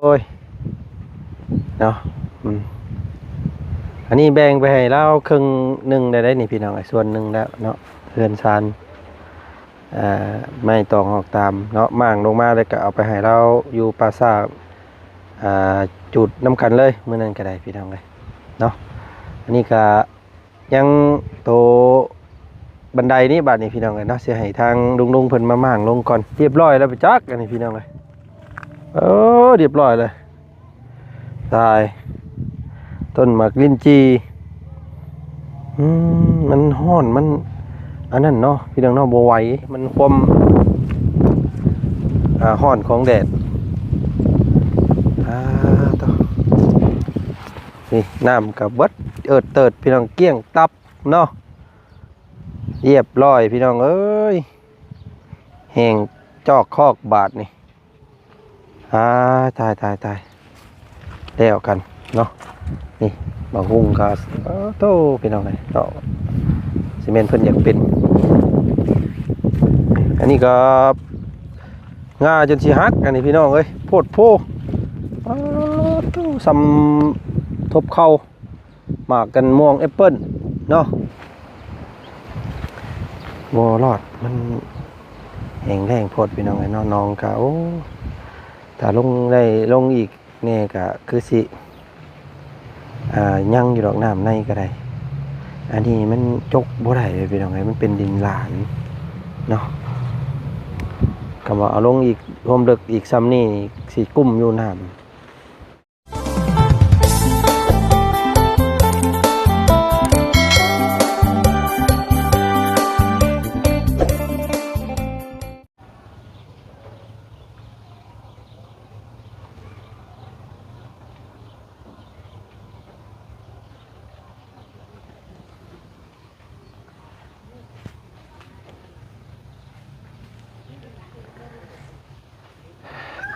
โอ้ยเนาะอืมอันนี้แบ่งไปให้เราครึ่งหนึ่งได้นี่พี่น้องไอ้ส่วนหนึ่งแล้วเนาะเรือนซานอ่าไม่ตองออกตามเนาะมั่างลงมาเลยก็เอาไปให้เราอยู่ปราสาทอ่าจุดน้ำกันเลยเมื่อนั้นก็ได้พี่น้องเลยเนาะอันนี้ก็ยังโตบันไดนี้บาดนี้พี่น้องเลยเนาะเสียให้ทางลุงเพิ่นมามั่างลงก่อนเรียบร้อยแล้วไปจักอันนี้พี่น้องเลยเรียบร้อยเลยตายต้นหมากลิ้นจีมันห้อนมันอันนั้นเนาะพี่น้องเนาะบ่ไหวมันความห้อนของแดดต่อนี่น้ำกับเบิดเติดพี่น้องเกี้ยงตับเนาะเรียบร้อยพี่น้องเอ้ยแห้งจอกคอกบาทนี่ตายแล้วกันเนาะนี่บางหุ่งก็โตพี่น้องเลยเนาะซีเมนต์เพิ่นอยากเป็นอันนี้ก็งาจนสิฮักอันนี้พี่น้องเอ้ยโพดโพซ้ำทบเข้าหมากกันม่วงแอปเปิ้ลเนาะบ่รอดมันแห้งแรงโพดพี่น้องไอ้น้องก็โอ้ถ้าลงอีกเนี่ยก็คือสิยั่งอยู่ดอกน้ำในก็ได้อันนี้มันจกบ่ได้เลยพี่น้องไอ้มันเป็นดินหลานเนาะก็ว่าเอาลงอีกรวมลึกอีกซ้ำนี่สิกุ้มอยู่น้ำ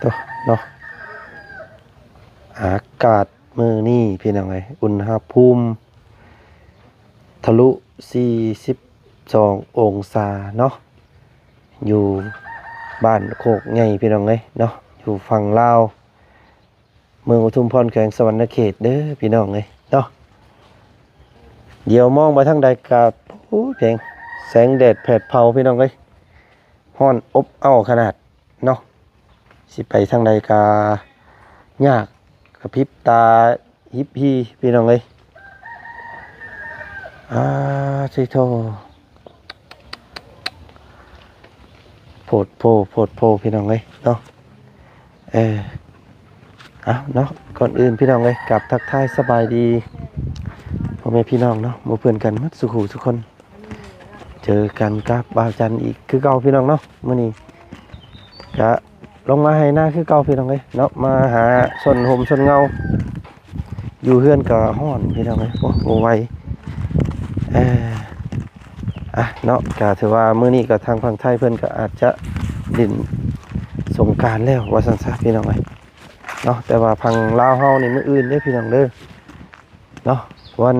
ตัวเนาะอากาศมื้อนี้พี่น้องไอ้อุณหภูมิทะลุ42องศาเนาะอยู่บ้านโคกใหญ่พี่น้องเอ้ยเนาะอยู่ฝั่งลาวเมืองอุทุมพรแขวงสวรรณเขตเด้อพี่น้องเอ้ยเนาะเดี๋ยวมองไปทางใดก็โอ้เพียงแสงแดดแผดเผาพี่น้องเอ้ยร้อนอบอ้าวขนาดเนาะสิไปทางใดก็ยากกระพริบตาฮิปฮีพี่น้องเอ้ยสิโทโพดโพพี่น้องเอ้ยเนาะเนาะก่อนอื่นพี่น้องเอ้ยกลับทักทายสบายดีพ่อแม่พี่น้องเนาะหมู่เพื่อนกันมัดสุขุทุกคนเจอกันกับบ่าวจันอีกคือเก่าพี่น้องเนาะมื้อนี้จะลงมาให้หน้าคือเก่าพี่น้องเอ้ยเนาะมาหาส่วนห่มส่วนเงาอยู่เฮือนก็ฮ้อนพี่น้องเอ้ยโอ้ไหวเนาะก็ถือว่ามื้อนี้ก็ทางฝั่งไทยเพิ่นก็อาจจะดินสงกรานต์แล้วว่าซั่นซะพี่น้องเอ้ยเนาะแต่ว่าฝั่งลาวเฮานี่มื้ออื่นเด้อพี่น้องเด้อเนาะวัน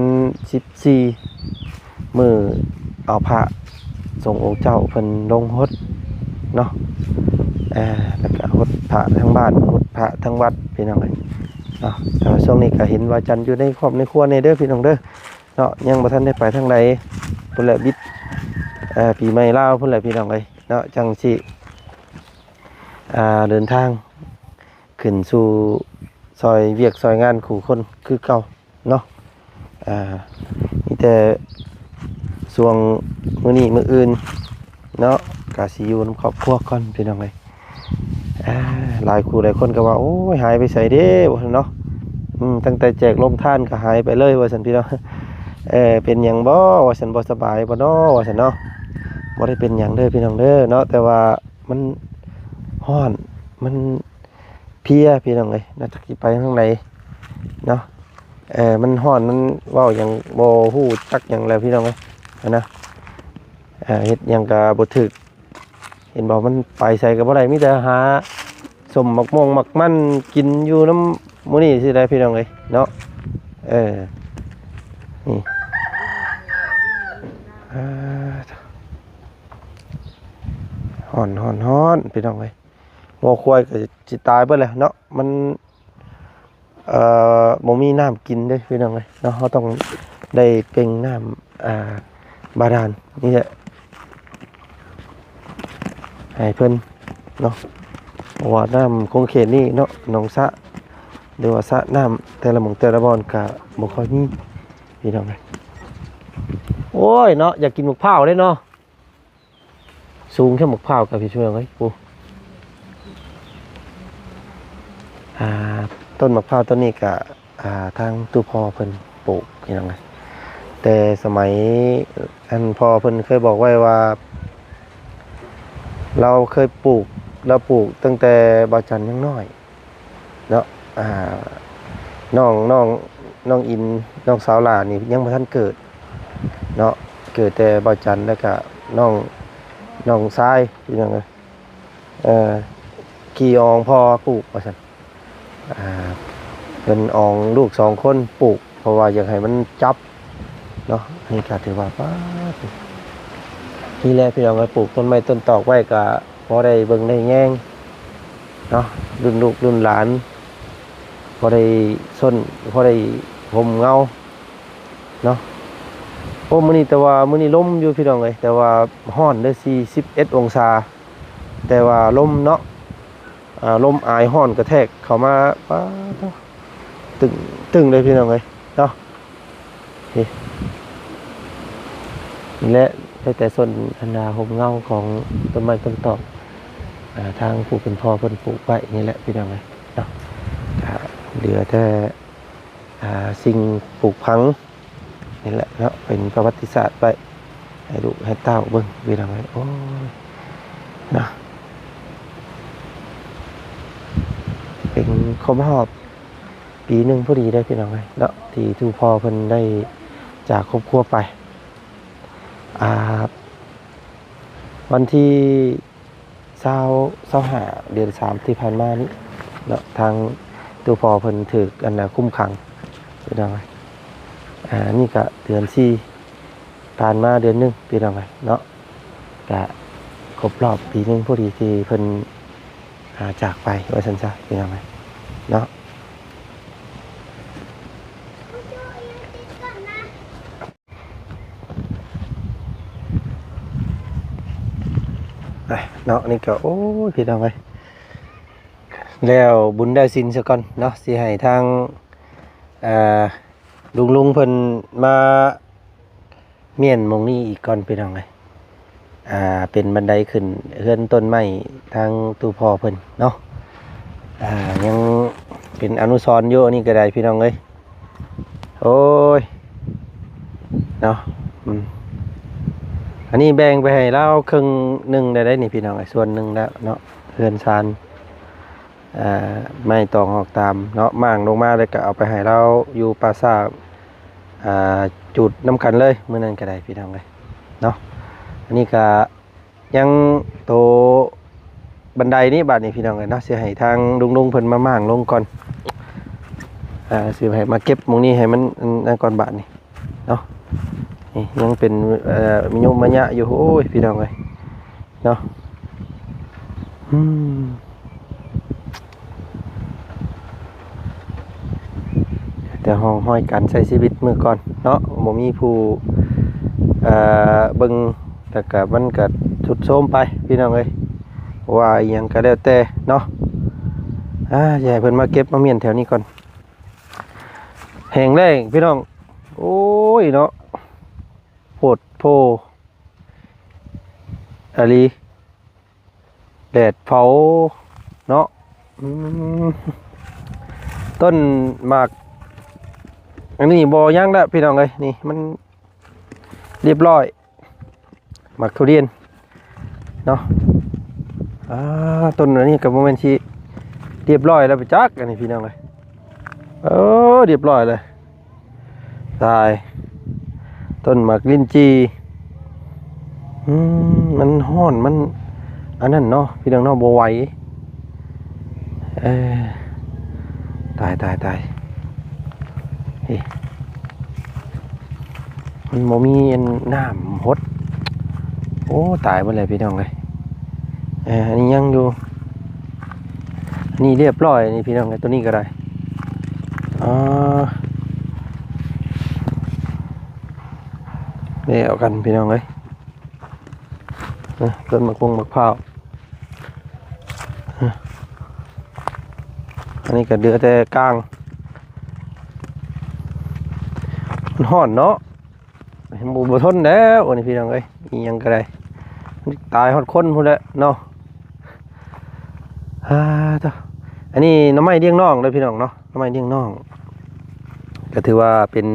14มื้อเอาพระส่งองค์เจ้าเพิ่นลงฮดเนาะแล้วก็ฮดพระทั้งบ้านฮดพระทั้งวัดพี่น้องเอ้ยเนาะแต่ว่าช่วงนี้ก็เห็นว่าจันทร์อยู่ในครอบในครัวนี่เด้อพี่น้องเด้อเนาะยังบ่ทันได้ไปทางใดพุ่นแหละบิดปีใหม่ลาวพุ่นแหละพี่น้องเอ้ยเนาะจังสิเดินทางขึ้นสู่ซอยเวียกซอยงานขู่คนคือเก่าเนาะมีแต่ส่วงมื้อนี้มื้ออื่นเนาะกะสิอยู่นำครอบครัวก่อนพี่น้องเอ้ยหลายคู่หลายคนก็ว่าโอ้ยหายไปไสเด้บ่เนาะตั้งแต่แจกลงทานก็หายไปเลยว่าซั่นพี่น้องเป็นหยังบ่ว่าซั่นบ่สบายบ่เนาะว่าซั่นเนาะบ่ได้เป็นหยังเด้อพี่น้องเด้อเนาะแต่ว่ามันร้อนมันเพลียพี่น้องเอ้ยน่าจะสิไปทางไหนเนาะมันร้อนมันเว้าหยังบ่ฮู้จักหยังแล้วพี่น้องเอ้ยนะเฮ็ดหยังก็บ่ถูกเห็นบอกมันไปใส่ก็บ่ได้มีแต่หาสมหมักม่วงหมักมันกินอยู่น้ำมื้อนี้สิได้พี่น้องเอ้ยเนาะนี่ฮ้อนพี่น้องเอ้ยงัวควายก็สิตายเบิดแล้วเนาะมัน บ่มีน้ำกินเด้พี่น้องเอ้ยเนาะเขาต้องได้เป่งน้ำบาดาลนี่แหละให้เพิ่นเนาะเพราะว่าน้ำคงเขตนี่เนาะหนองสะหรือว่าสระน้ำแต่ละหม่องแต่ละบ่อนก็บ่ค่อยมีพี่น้องเอ้ยโอ้ยเนาะอยากกินหมกพร้าวเด้เนาะสูงแค่หมกพร้าวกับพี่ช่วยเอ้ยปูต้นมะพร้าวต้นนี้ก็ทางตู้พ่อเพิ่นปลูกพี่น้องเอ้ยแต่สมัยอันพ่อเพิ่นเคยบอกไว้ว่าเราเคยปลูกเราปลูกตั้งแต่บ่าวจันยังน้อยเนาะน้องอินน้องสาวหลานนี่ยังบ่ทันเกิดเนาะเกิดแต่บ่าวจันแล้วก็น้องชายพี่น้องเอ้ยกี่อองพ่อปลูกว่าซั่นเป็นอองลูก2คนปลูกเพราะว่าอยากให้มันจับเนาะนี่ก็ถือว่าป้าที่แรกพี่น้องก็ปลูกต้นไม้ต้นตอกไว้ก็พอได้เบิ่งได้แย่งเนาะรุ่นลูกรุ่นหลานพอได้ส้นพอได้ห่มเงาเนาะโอ้มื้อนี้แต่ว่ามื้อนี้ลมอยู่พี่น้องเอ้ยแต่ว่าร้อนได้41องศาแต่ว่าลมเนาะลมอายร้อนกระแทกเข้ามาป้าตึงเลยพี่น้องเอ้ยเนาะนี่แหละแต่ส่วนอันดาห่มเงาของต้นไม้ต้นตอกทางผู้เป็นพ่อเพิ่นปลูกไว้นี่แหละพี่น้องเอ้ยเนาะเหลือแต่สิ่งปลูกพังนี่แหละเนาะเป็นประวัติศาสตร์ไปให้ลูกให้เต้าเบิ่งพี่น้องเอ้ยโอ้ยนะเป็นครบรอบปีหนึ่งพอดีได้พี่น้องเอ้ยเนาะที่ทูพ่อเพิ่นได้จากครอบครัวไปวันที่25เดือน3ที่ผ่านมานี้เนาะทางตัวพ่อเพิ่นถูกอันน่ะคุ้มขังพี่น้องเอ้ยนี่ก็เดือน4ผ่านมาเดือน1พี่น้องเอ้ยเนาะก็ครบรอบปีหนึ่งพอดีที่เพิ่นจากไปว่าซั่นซะพี่น้องเอ้ยเนาะเนาะนี่ก็โอ้ยพี่น้องเอ้ยแล้วบุญได้สินซะก่อนเนาะสิให้ทางลุงเพิ่นมาเมียนหม้องนี้อีกก่อนพี่น้องเอ้ยเป็นบันไดขึ้นเฮือนต้นไม้ทางตู้พ่อเพิ่นเนาะยังเป็นอนุสรณ์อยู่อันนี้ก็ได้พี่น้องเอ้ยโอ้ยเนาะอันนี้แบ่งไปให้เราครึ่งหนึ่งได้นี่พี่น้องไอ้ส่วนหนึ่งแล้วเนาะเรือนชานไม่ตองออกตามเนาะมั่างลงมาเลยก็เอาไปให้เราอยู่ปราสาทจุดน้ำกันเลยเมื่อนั้นก็ได้พี่น้องเลยเนาะอันนี้ก็ยังโตบันไดนี้บาดนี้พี่น้องเลยเนาะเสียให้ทางลุงเพิ่นมามั่างลงก่อนเสียให้มาเก็บมงนี้ให้มันก่อนบาดนี้เนาะยังเป็นมีโยมมะยะอยู่โอ้ยพี่น้องเลยเนาะแต่ห้องห้อยกันใช้ชีวิตมือก่อนเนาะบ่มีผู้เบิ่งแต่ก็มันก็ทุดโทรมไปพี่น้องเลยว่าอีหยังก็แล้วแต่เนาะอย่าให้เพิ่นมาเก็บมาเมียนแถวนี้ก่อนแห้งแล้งพี่น้องโอ้ยเนาะโพดโพอาลีแดดเผาเนาะต้นหมากอันนี้บ่ย่างแล้วพี่น้องเอ้ยนี่มันเรียบร้อยหมากทุเรียนเนาะต้นอันนี้กับโมเมนต์ที่เรียบร้อยแล้วไปจักอันนี้พี่น้องเอ้ยเรียบร้อยเลยตายต้นหมากลิ้นจีมันห้อนมันอันนั้นเนาะพี่น้องเนาะบ่ไหวตายมันบ่มีน้ำหดโอ้ตายหมดเลยพี่น้องเลยอันนี้ยังอยู่นี่เรียบร้อยนี่พี่น้องเลยตัวนี้ก็ได้ อ๋อนี่เอากันพี่น้องเอ้ยต้นมะพร้าวอันนี้ก็เดือแต่กลางมันฮ้อนเนาะบ่ทนแล้วอันนี้พี่น้องเอ้ยอีหยังก็ได้ตายฮอดคนพุ่นแหละเนาะจ้ะอันนี้หน่อไม้เลี้ยงน้องเด้อพี่น้องเนาะหน่อไม้เลี้ยงน้องก็ถือว่าเป็น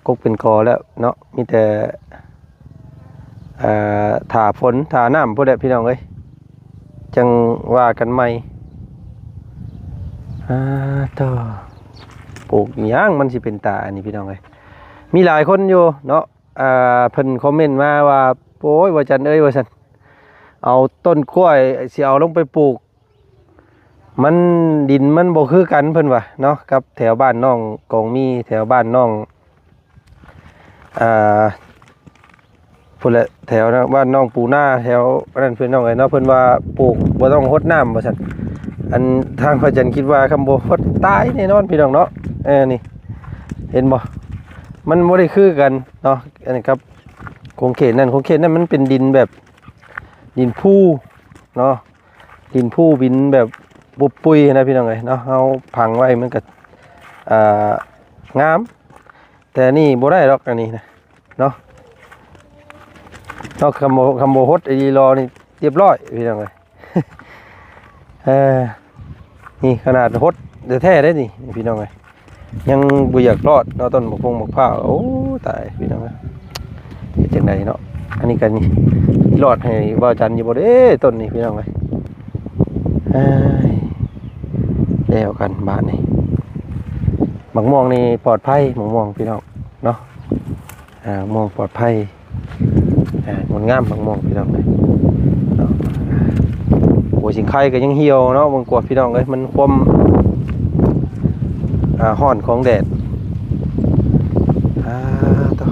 กกเป็นกอแล้วเนาะมีแต่ถาฝนถาน้ำพุ่นแหละพี่น้องเอ้ยจังว่ากันใหม่ต่อปลูกหยังมันสิเป็นตาอันนี้พี่น้องเอ้ยมีหลายคนอยู่เนาะเพิ่นคอมเมนต์มาว่าโอ้ยว่าจันเอ้ยว่าซั่นเอาต้นกล้วยสิเอาลงไปปลูกมันดินมันบ่คือกันเพิ่นว่าเนาะกับแถวบ้านน้องกองมีแถวบ้านน้องพุ่นแหละแถวนะบ้านน้องปูหน้าแถวนั้นเพิ่นน้องเอ้ยเนาะเพิ่นว่าปลูกบ่ต้องรดน้ำว่าซั่นอันทางพระจันทร์คิดว่าคำบ่รดตายแน่นอนพี่น้องเนาะนี่เห็นบ่มันบ่ได้คือกันเนาะอันนี้ครับคงเขตนั่นมันเป็นดินแบบดินผู้เนาะดินผู้บินแบบบุบปุยนะพี่น้องเอ้ยเนาะเอาพังไว้มันก็งามแต่นี่บ่ได้หรอกอันนี้นะเนาะคำโมฮดไอรีรอนี่เรียบร้อยพี่น้องเอ้ยนี่ขนาดฮดแท้ได้นี่พี่น้องเอ้ยยังบ่อยากรอดเนาะต้นมะพร้าวโอ้ตายพี่น้องเอ้ยจังไดเนาะอันนี้กันนี่รอดให้บ่าวจันอยู่บ่เด้ต้นนี้พี่น้องเอ้ยแล้วกันบ้านนี้หมักม่วงนี่ปลอดภัยหมักม่วงพี่น้องเนาะม่วงปลอดภัยงดงามหมักม่วงพี่น้องเลยโอ้สิงไข่ก็ยังเหี่ยวเนาะบางกว่าพี่น้องเลยมันความห่อนของแดดต่อ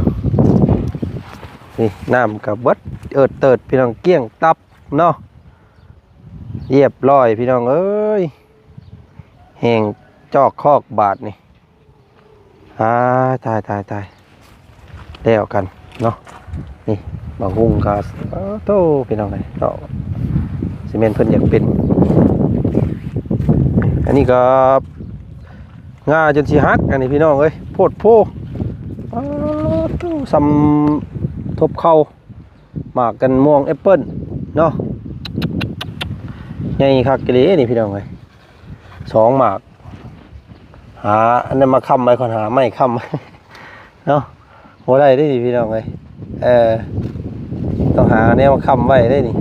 นี่น้ำกับเบิดเติดพี่น้องเกี้ยงตับเนาะเรียบร้อยพี่น้องเอ้ยแห้งจอกคอกบาทนี่ตายแล้วกันเนาะนี่บางหุ่งกาโตพี่น้องเลยเนาะซีเมนต์เพิ่นอยากเป็นอันนี้ก็งาจนสิฮักอันนี้พี่น้องเอ้ยโพดโพซ้ำทบเข้าหมากกันม่วงแอปเปิ้ลเนาะใหญ่คักกะลีนี่พี่น้องเอ้ย2หมากหาอันนั้นมาค้ำไว้ก่อนหาไม่ค้ำเนาะโหได้ได้ดิพี่น้องเอ้ยต้องหาแนวมาค้ำไว้ได้นี่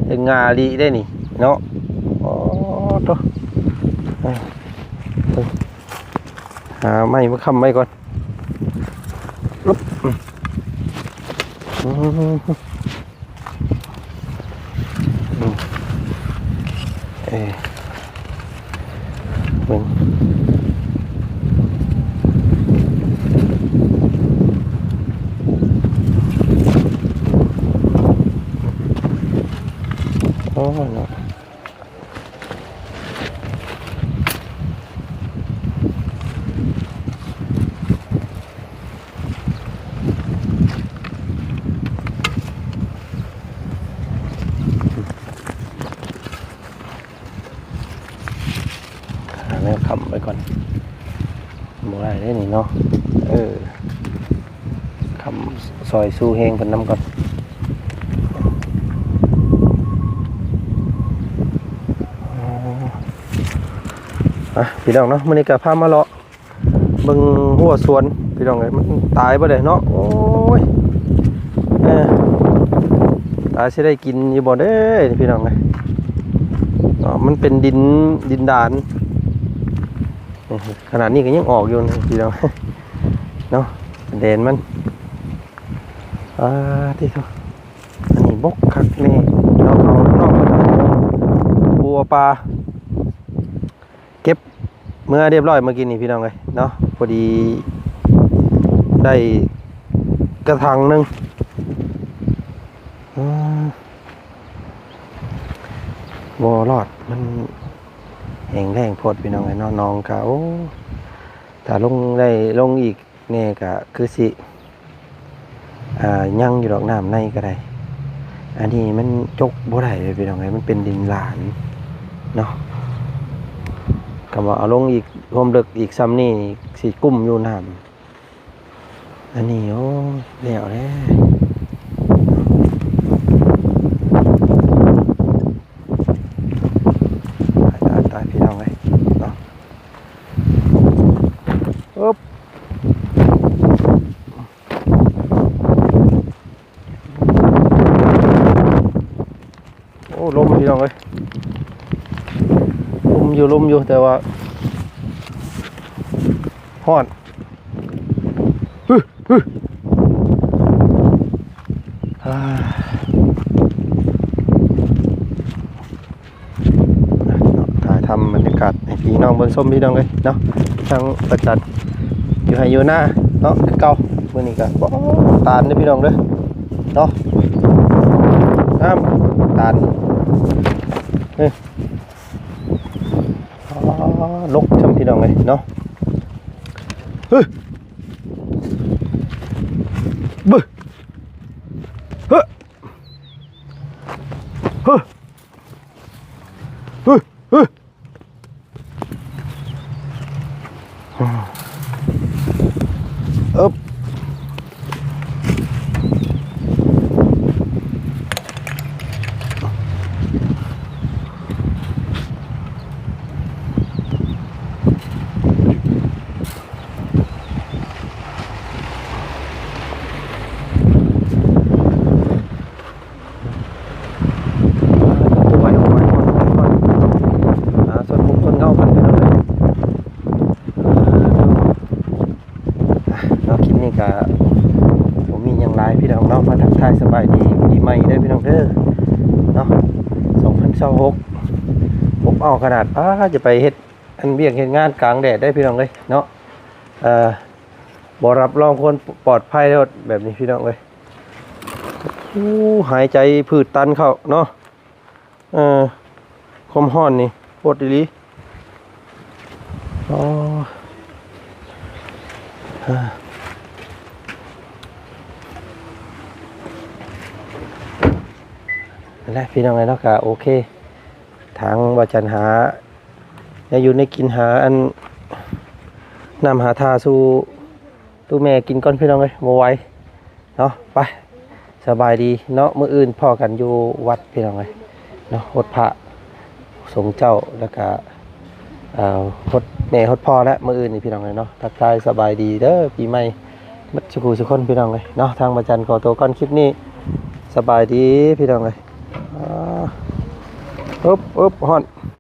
เป็นงาลีได้นี่เนาะตัวหาไม่มาค้ำไว้ก่อนลุบเบิ่งเนาะแม่คำไปก่อนบ่ได้ได้นี่เนาะคำซอยสู้เฮงเพิ่นนำก่อนพี่น้องเนาะมื้อนี้ก็พามาเลาะเบิ่งหัวสวนพี่น้องเอ้ยมันตายบ่ได้เนาะโอ้ยตายสิได้กินอยู่บ่เด้พี่น้องเอ้ยมันเป็นดินดานขนาดนี้ก็ยังออกอยู่พี่น้องเนาะแดนมันที่เขาอันนี้บกคักนี่เราเอานอกมาบัวปลาเก็บเมื่อเรียบร้อยเมื่อกี้นี่พี่น้องเลยเนาะพอดีได้กระถางนึงบ่รอดมันแห้งแรงโพดพี่น้องเลยเนาะน้องกะโอ้ ถ้าลงได้ลงอีกเนี่ยก็คือสิยังอยู่ดอกน้ำในก็ได้อันนี้มันจกบ่ได้เลยพี่น้องไงมันเป็นดินหลานเนาะก็ว่าเอาลงอีกรวมลึกอีกซ้ำนี่สิกุ้มอยู่น้ำอันนี้โอ้แล้วแหละตายพี่น้องเลยเนาะอ๊บโอ้ลมพี่น้องเลยลมอยู่แต่ว่าฮ้อนถ่ายทำบรรยากาศให้พี่น้องเบิ่งส้มพี่น้องเลยเนาะทางประจัดอยู่ให้อยู่หน้าเนาะเก่าเมื่อนี้ก็ตาลนี่พี่น้องเด้อเนาะน้ำตาลนี่ลกช่ำพี่น้องเลยเนาะบึ้เฮ้อึ๊บก็ผมมีอย่างไรพี่น้องเนาะมาทักทายสบายดีปีใหม่ได้พี่น้องเด้อเนาะ2026ผมเอาขนาดจะไปเฮ็ดอันเบียกเฮ็ดงานกลางแดดได้พี่น้องเลยเนาะบ่รับรองคนปลอดภัยแล้วแบบนี้พี่น้องเลยหายใจผืดตันเข้าเนาะคมห้อนนี่โคตรดีอ๋อและพี่น้องไงเนาะก็โอเคทางว่าจันหาอยู่ในกินหาอันนำหาทาสู่ตู้แม่กินก้อนพี่น้องเลยโมไว้เนาะไปสบายดีเนาะมื้ออื่นพ่อกันอยู่วัดพี่น้องเลยเนาะวัดพระสงฆ์เจ้าแล้วก็วัดแม่วัดพ่อและมื้ออื่นนี่พี่น้องเลยเนาะทักทายสบายดีเด้อปีใหม่มัดสุขุสุขคนพี่น้องเลยเนาะทางว่าจันขอตัวก้อนคลิปนี้สบายดีพี่น้องเลยอึ๊บฮอน